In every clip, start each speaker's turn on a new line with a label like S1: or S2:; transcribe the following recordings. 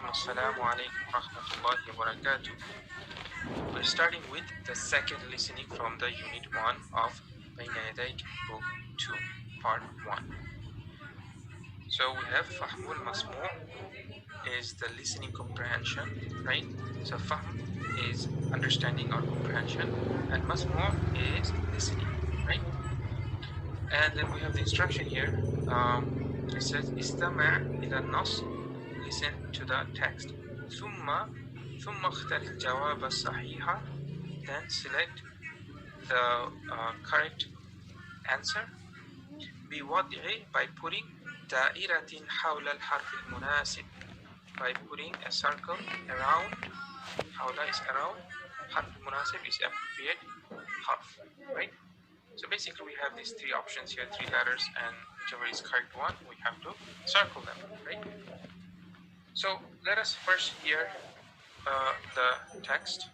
S1: Assalamu alaikum rahmatullahi wa barakatuh. We're starting with the second listening from the unit 1 of Bayna Yadayk book 2, part 1. So we have Fahmul Masmu' is the listening comprehension, right? So Fahm is understanding or comprehension, and Masmu' is listening, right? And then we have the instruction here. It says Istama' ila nas, listen to the text. ثم اختر الجواب الصحيح, then select the correct answer. بوضع, by putting دائرة حول الحرف المناسب, by putting a circle around. حول is around, حرف المناسب is appropriate harf, right? So basically we have these three options here, three letters, and whichever is correct one, we have to circle them, right? So let us first hear the text,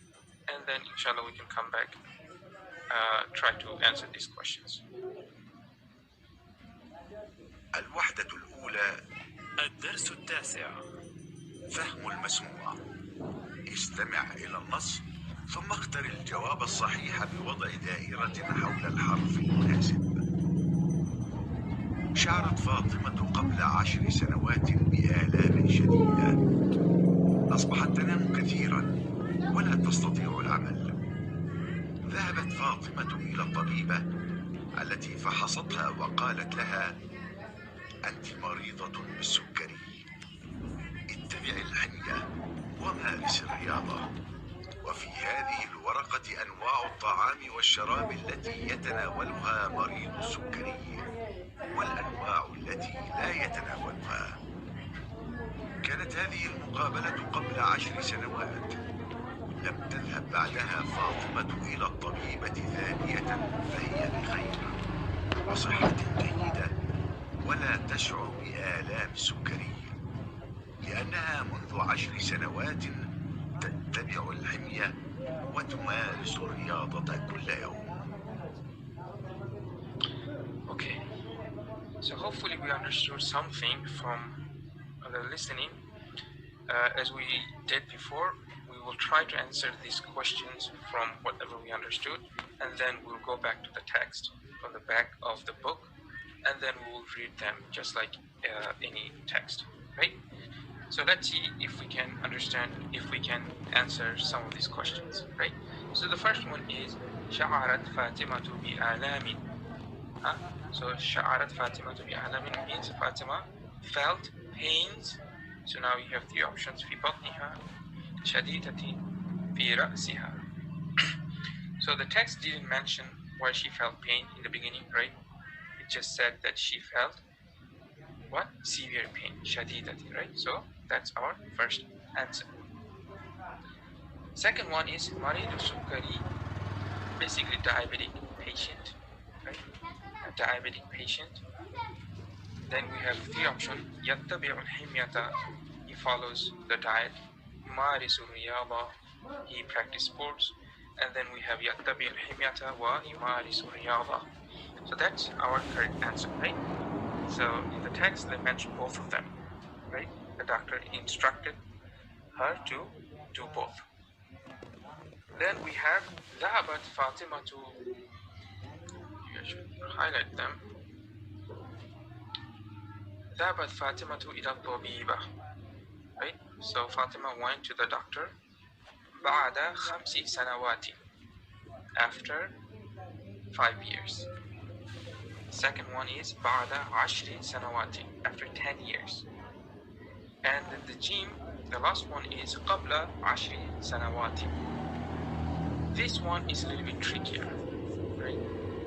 S1: and then inshallah we can come back, try to answer these questions.
S2: الوحدة الأولى.
S3: الدرس التاسع.
S2: فهم المسموع. استمع إلى النص ثم اختر الجواب الصحيح بوضع دائرة حول الحرف المناسب. شعرت فاطمة قبل 10 سنوات بآلام شديدة. أصبحت تنام كثيرا ولا تستطيع العمل. ذهبت فاطمة إلى الطبيبة التي فحصتها وقالت لها: أنت مريضة بالسكري، اتبعي الحمية ومارس الرياضة. وفي هذه الورقة أنواع الطعام والشراب التي يتناولها مريض السكري والأنواع التي لا يتناولها. كانت هذه المقابلة قبل 10 سنوات. لم تذهب بعدها فاطمة إلى الطبيبة ثانية، فهي بخير وصحة جيدة ولا تشعر بآلام السكري، لأنها منذ 10 سنوات تتبع الحمية وتمارس الرياضة كل يوم.
S1: Okay, so hopefully we understood something from the listening. As we did before, we will try to answer these questions from whatever we understood, and then we'll go back to the text from the back of the book, and then we will read them just like any text, right? So let's see if we can understand, if we can answer some of these questions, right? So the first one is شعرت فاطمة بآلام. So شعرت فاطمة بآلام means Fatima felt pains. So now you have three options: في بطنها, شديدة, في رأسها. So the text didn't mention where she felt pain in the beginning, right? It just said that she felt what? Severe pain, شديدة, right? So that's our first answer. Second one is مريض السكري, basically diabetic patient, right? A diabetic patient. Then we have three options: يتبع الحمية, he follows the diet. يمارس الرياضة, he practices sports. And then we have يتبع الحمية ويمارس الرياضة. So that's our correct answer, right? So in the text they mentioned both of them, right? The doctor instructed her to do both. Then we have ذهبت فاطمة, you should highlight them. ذهبت فاطمة إلى الطبيبة, right? So Fatima went to the doctor. بعد 5 سنوات, after 5 years. Second one is بعد 10 سنوات, after 10 years. And the jim, the last one is قبل 10 سنوات. This one is a little bit trickier, right?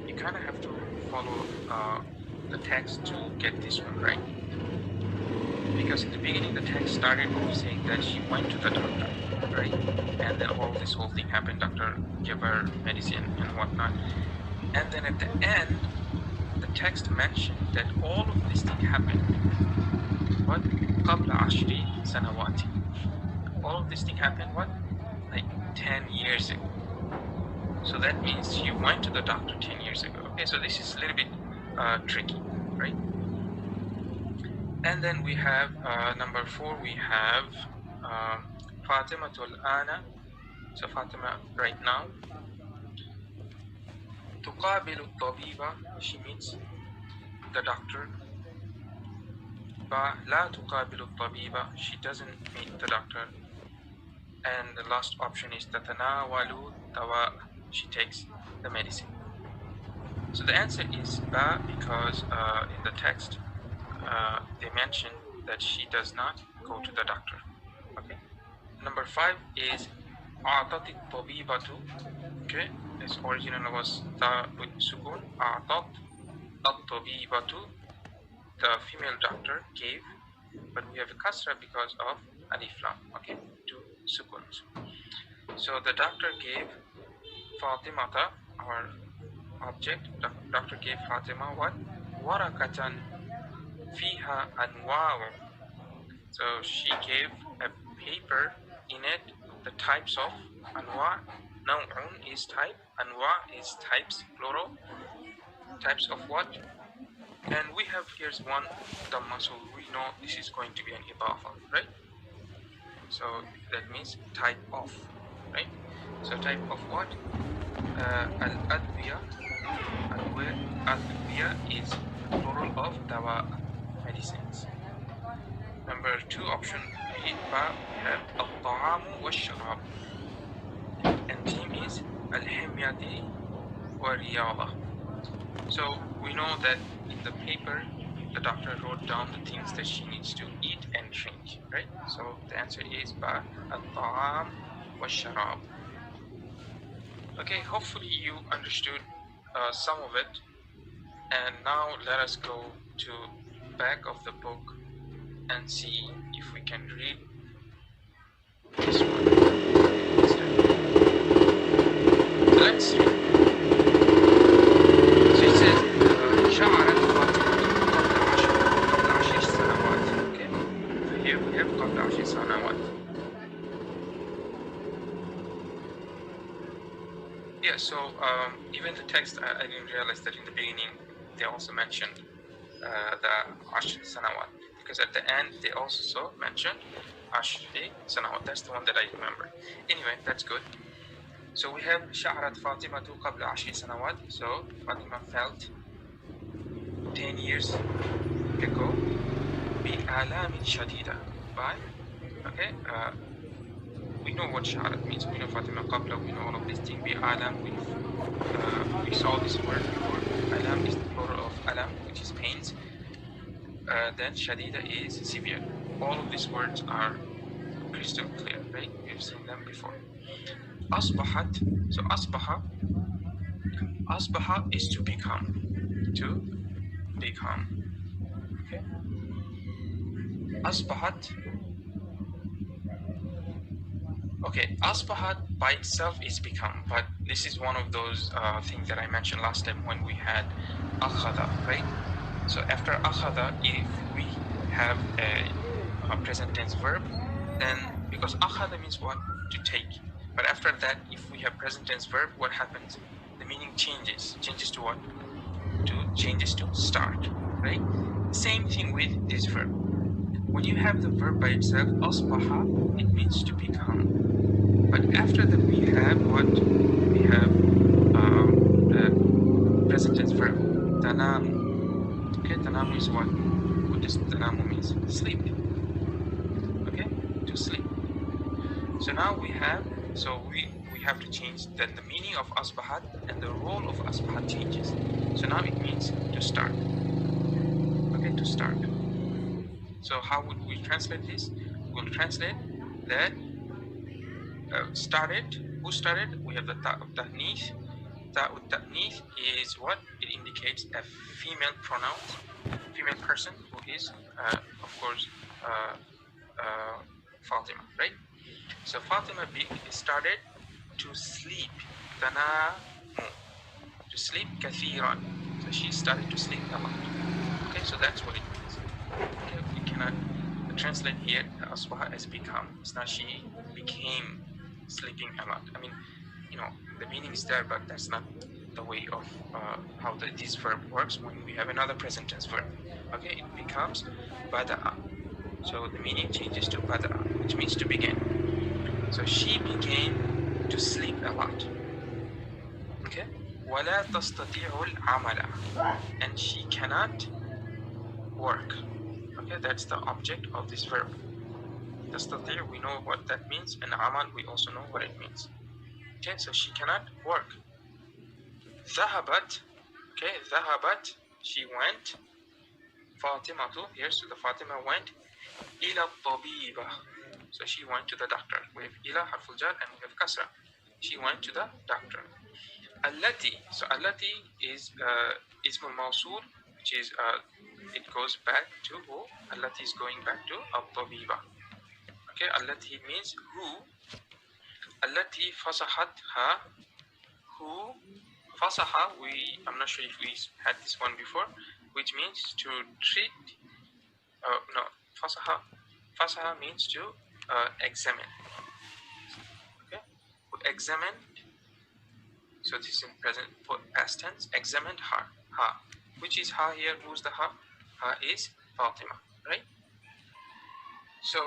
S1: You kind of have to follow the text to get this one right, because in the beginning the text started off saying that she went to the doctor, right? And then this whole thing happened. Doctor gave her medicine and whatnot, and then at the end the text mentioned that all of this thing happened what? قبل 10 سنوات. All of this thing happened what? Like 10 years ago. So that means she went to the doctor 10 years ago. Okay, so this is a little bit tricky, right? And then we have number 4, we have فاطمة الآن. So Fatima right now. تقابل الطبيبة. She meets the doctor. لا تقابل الطبيبة. She doesn't meet the doctor. And the last option is تتناول الدواء. She takes the medicine. So the answer is ba, because in the text they mention that she does not go to the doctor. Okay. Number 5 is أعطت الطبيبة. Okay. Its original was ta with sukun. أعطت الطبيبة. The female doctor gave, but we have a kasra because of alif lam. Okay. Two sukuns. So the doctor gave Fatimata, our object. Doctor gave Fatima what? Warakatan fiha anwa'. So she gave a paper, in it the types of anwa'. Naw'un is type, anwa' is types, plural. Types of what? And we have here's one dhamma, so we know this is going to be an idafa, right? So that means type of, right? So type of what? Al-adwiya. Al-adwiya is plural of dawa, medicines. Number 2 option, we have al-ta'amu wa-sharab. And team is al-himyati wa-riyada. So we know that in the paper, the doctor wrote down the things that she needs to eat and drink, right? So the answer is ba, al-ta'am wa-sharab. Okay, hopefully you understood some of it. And now let us go to back of the book and see if we can read this one. So let's read. So it says شعرت فاطمة قبل 10 سنوات. Okay, so here we have قبل 10 سنوات. Yeah, so even the text, I didn't realize that in the beginning they also mentioned the Ashri Sanawat, because at the end they also mentioned Ashri Sanawat. That's the one that I remember. Anyway, that's good. So we have Sha'rat Fatimatu qabla 10 sanawat. So Fatima felt 10 years ago bi'alamin shadida, by, okay, we know what Sha'rat means. We know Fatima qabla, we know all of these things. Bi'alam, we saw this word before. Alam is the plural of alam, which is pains. Then shadida is severe. All of these words are crystal clear, right? We've seen them before. Asbahat, so asbaha is to become, okay. Asbahat, okay, asbahat by itself is become, but this is one of those things that I mentioned last time when we had akhada, right? So after akhada, if we have a present tense verb, then because akhada means what? To take. But after that, if we have present tense verb, what happens? The meaning changes. Changes to what? Changes to start, right? Same thing with this verb. When you have the verb by itself, asbaha, it means to become. But after that, we have what? We have the present tense verb, tanamu. Okay, tanamu is what? What does tanamu means? Sleep. Okay, to sleep. So now we have. So we have to change that the meaning of asbahat and the role of asbahat changes. So now it means to start. Okay, to start. So how would we translate this? We'll translate that started. Who started? We have the ta' of ta'nith. Ta' of ta'nith is what? It indicates a female pronoun, female person who is, of course, Fatima, right? So Fatima started to sleep. Tanamu. To sleep kathiran. So she started to sleep a lot. Okay, so that's what it means. Okay, we cannot translate here asbaha as become. It's not she became sleeping a lot. I mean, you know, the meaning is there, but that's not the way of how this verb works when we have another present tense verb. Okay, it becomes bada'a. So the meaning changes to badra, which means to begin. So she began to sleep a lot. Okay? ولا تستطيع العمل, and she cannot work. Okay, that's the object of this verb. تستطيع, we know what that means, and عمل, we also know what it means. Okay, so she cannot work. ذهبت, okay, ذهبت, she went. فاطمة, here, so the Fatima went. إلى الطبيبة, so she went to the doctor. We have إلى حرف الجر and we have كسرة. She went to the doctor. التي, so التي is اسم الموصول, which is it goes back to who? التي is going back to الطبيبة. Okay, التي means who. التي فصحتها, who. فصح, I'm not sure if we had this one before, which means to treat. No, فصح. فصح means to examine. Okay, examine. So this is in present for past tense. Examined her. Ha. Which is ha here? Who's the ha? Ha is Fatima, right? So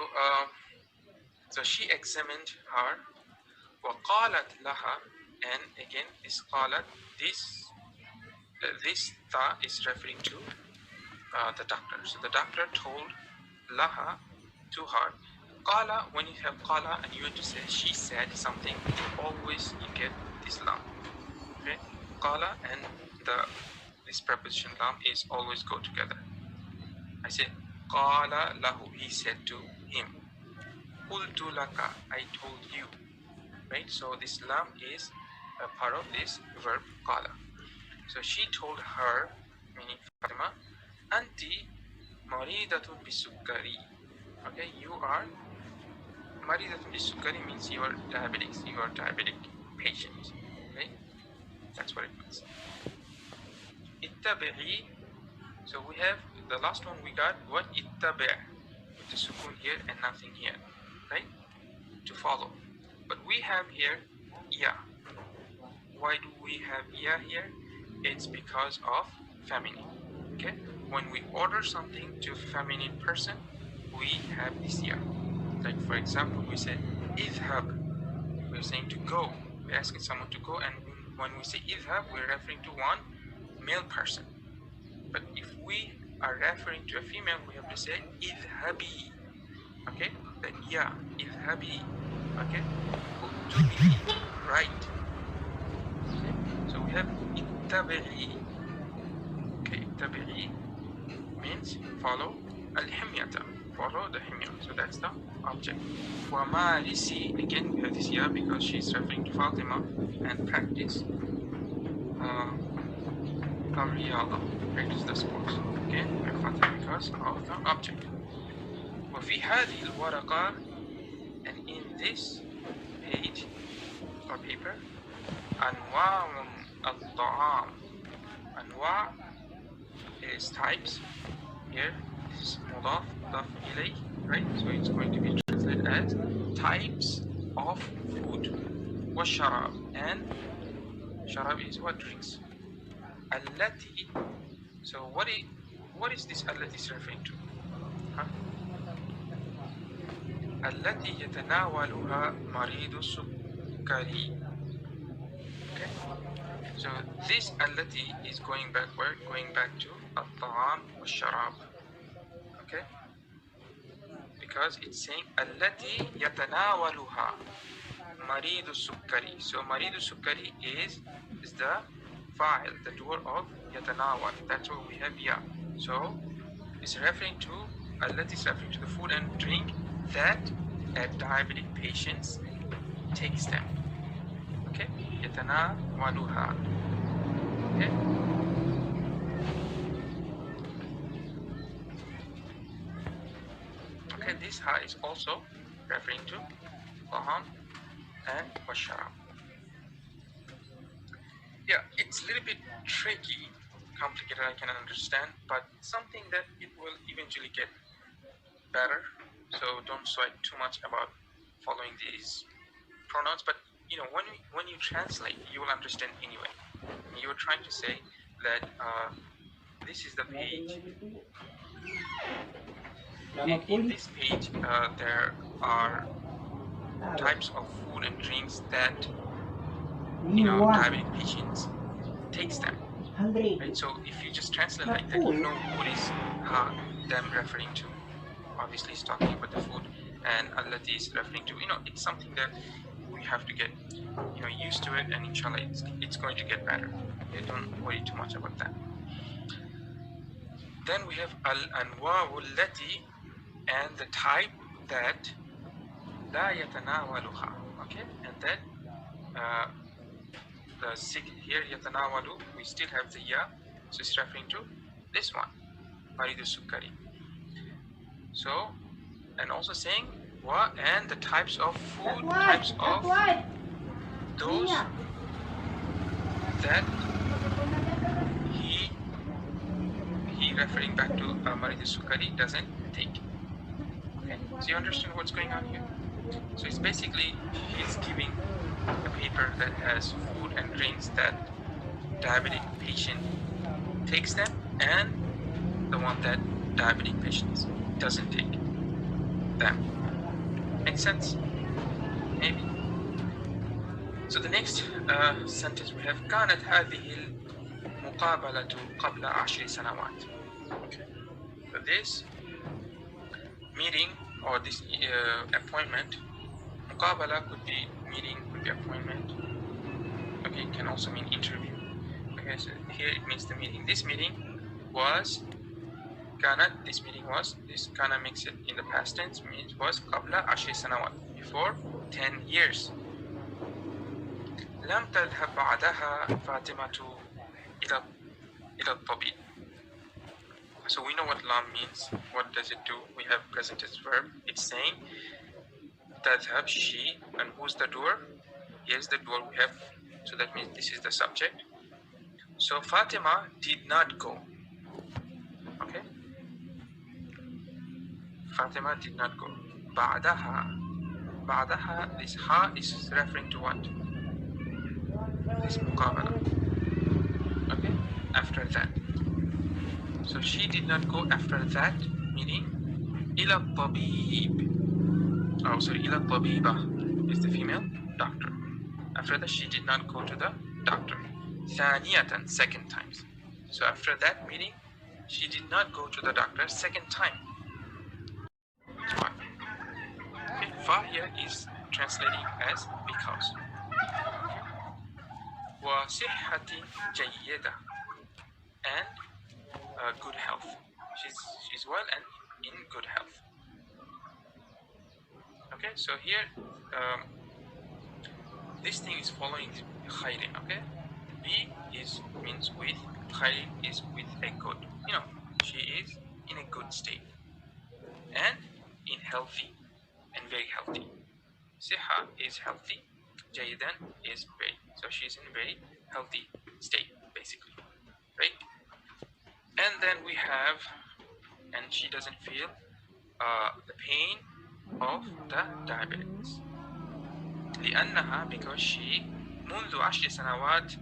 S1: so she examined her. وقالت لها, and again this قالت, this ta is referring to the doctor. So the doctor told laha, to her. Qala, when you have qala and you want to say she said something, always you get this lam. Okay, qala and this preposition lam is always go together. I said qala lahu, he said to him. Qultu laka, I told you. Right, so this lam is a part of this verb qala. So she told her, meaning Fatima, anti maridatun bisukkari. Okay, you are maridatun bisukkari means you are diabetic. You are diabetic patient. Okay, that's what it means. Ittabi'i. So we have the last one we got what ittabi' with the sukun here and nothing here, right? To follow. But we have here ya. Why do we have ya here? It's because of feminine. Okay, when we order something to a feminine person, we have this ya. Like for example, we say idhab. We're saying to go. We're asking someone to go, and when we say idhab, we're referring to one male person. But if we are referring to a female, we have to say idhabi. Okay, then ya, idhabi. Okay, to be right. Okay, so we have ittabi'i. Okay, ittabi'i means follow al-himyata, follow the himya. So that's the object. For marisi, again we have this here because she's referring to Fatima, and practice al-riyada, practice the sports. Okay, because of the object. وفي هذه الورقة, and in this page or paper, أنواع الطعام. أنواع is types. Here this is مضاف مضاف إليه, right? So it's going to be translated as types of food. والشراب, and sharab is what? Drinks. التي, so what is this التي is referring to? Huh? التي يتناولها مريض السكري. Okay, so this التي is going backward, going back to الطعام والشراب. Okay, because it's saying التي يتناولها مريض السكري. So مريض السكري is the fa'il, the doer of يتناول. That's what we have here. So it's referring to التي is referring to the food and drink that a diabetic patients takes them. Okay, يتناولها. Okay, okay, this ha is also referring to طعام and washarab. Yeah, it's a little bit tricky, complicated, I can understand, but something that it will eventually get better. So don't sweat too much about following these pronouns. But you know, when you translate, you will understand anyway. You're trying to say that this is the page. In this page, there are types of food and drinks that diabetic patients takes them. Right? So if you just translate like that, you know what is them referring to. Obviously, it's talking about the food, and Allati is referring to, it's something that we have to get, used to it, and inshallah, it's going to get better. Okay, don't worry too much about that. Then we have al-anwa'u allati, and the type that la yatanawaluha. Okay, and then the here yatanawalu, we still have the ya, so it's referring to this one, maridu sukkari. So, and also saying what, and the types of food, types of those that he referring back to maridu sukkari doesn't take. Okay, so you understand what's going on here? So it's basically, he's giving a paper that has food and drinks that diabetic patient takes them, and the one that diabetic patients doesn't take them. Make sense? Maybe. So the next sentence we have كانت هذه المقابلة قبل 10 سنوات. Okay. So this meeting or this appointment, muqabala could be meeting, could be appointment. Okay, it can also mean interview. Okay, so here it means the meeting. This meeting was kanat. This meeting was, this kana makes it in the past tense, means was qabla 10 sanawat, before 10 years. لم تذهب بعدها فاطمة إلى الطبيب. So we know what lam means. What does it do? We have present tense verb. It's saying tadhhab, she, and who's the doer? Here's the doer we have. So that means this is the subject. So Fatima did not go. Okay? Fatima did not go. Ba'daha. Ba'daha, this ha is referring to what? This muqabala. Okay? After that. So she did not go after that, meaning ila tabib. Oh, sorry, ila tabiba is the female doctor. After that, she did not go to the doctor. Thaniyatan, second times. So after that meeting, she did not go to the doctor second time. Why? Okay, fa here is translating as because. Wa sihhati jayyida, and good health. She's well and in good health. Okay, so here this thing is following khairin. Okay, B means with, khairin is with a good. She is in a good state and in healthy and very healthy. Siha is healthy. Jayidan is very. So she's in a very healthy state, basically, right? And then we have, and she doesn't feel the pain of the diabetes. لأنها, because she, منذ 10 سنوات,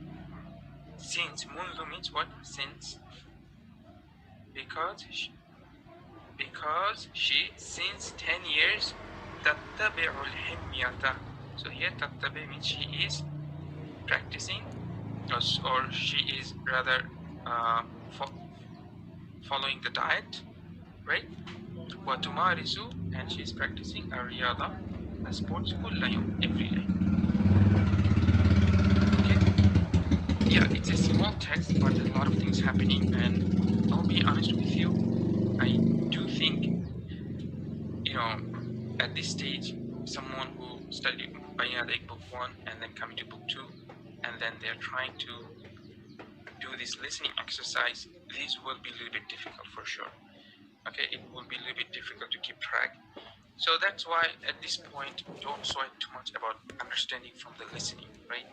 S1: since, منذ means what? Since. Because she since 10 years تتبع الحمية. So here تتبع means she is practicing, or she is rather following the diet, right? وتمارس, and she is practicing الرياضة, a sports, كل يوم, every day. Okay? Yeah, it's a small text, but a lot of things happening, and I'll be honest with you, I do think, at this stage, someone who studied Bayna Yadayk book 1 and then coming to book 2, and then they're trying to do this listening exercise, this will be a little bit difficult for sure. Okay, it will be a little bit difficult to keep track. So that's why at this point, don't sweat too much about understanding from the listening, right?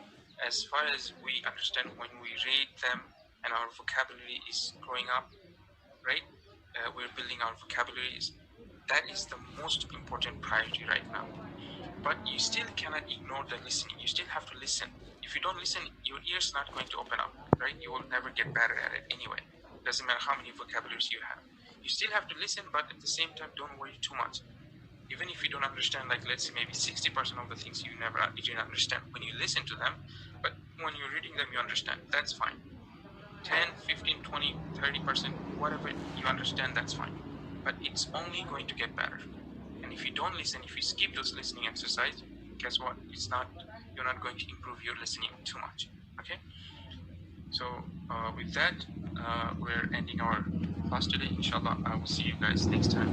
S1: As far as we understand when we read them and our vocabulary is growing up, right? We're building our vocabularies. That is the most important priority right now. But you still cannot ignore the listening. You still have to listen. If you don't listen, your ear's not going to open up, right? You will never get better at it anyway. Doesn't matter how many vocabularies you have. You still have to listen, but at the same time, don't worry too much. Even if you don't understand, like let's say maybe 60% of the things you didn't understand when you listen to them, but when you're reading them, you understand. That's fine. 10, 15, 20, 30%, whatever you understand, that's fine. But it's only going to get better. And if you don't listen, if you skip those listening exercise, guess what? You're not going to improve your listening too much. Okay? So with that, we're ending our class today. Inshallah, I will see you guys next time.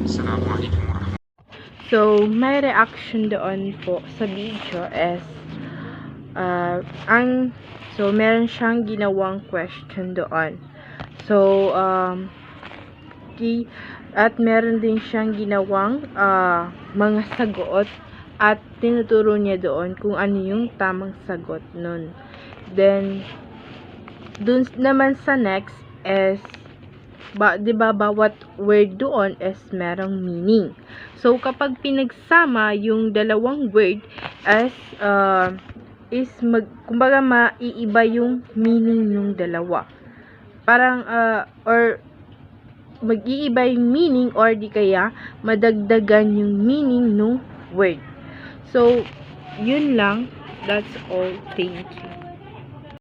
S1: Assalamualaikum warahmatullahi.
S4: So, my reaction doon po sa video is meron siyang ginawang question doon. So, at meron din siyang ginawang mga sagot at tinuturo niya doon kung ano yung tamang sagot nun. Then, dun naman sa next is, diba bawat word doon is merong meaning. So, kapag pinagsama yung dalawang word kumbaga maiiba yung meaning ng dalawa. Parang, or mag-iiba yung meaning or di kaya madagdagan yung meaning ng word. So, yun lang. That's all. Thank you.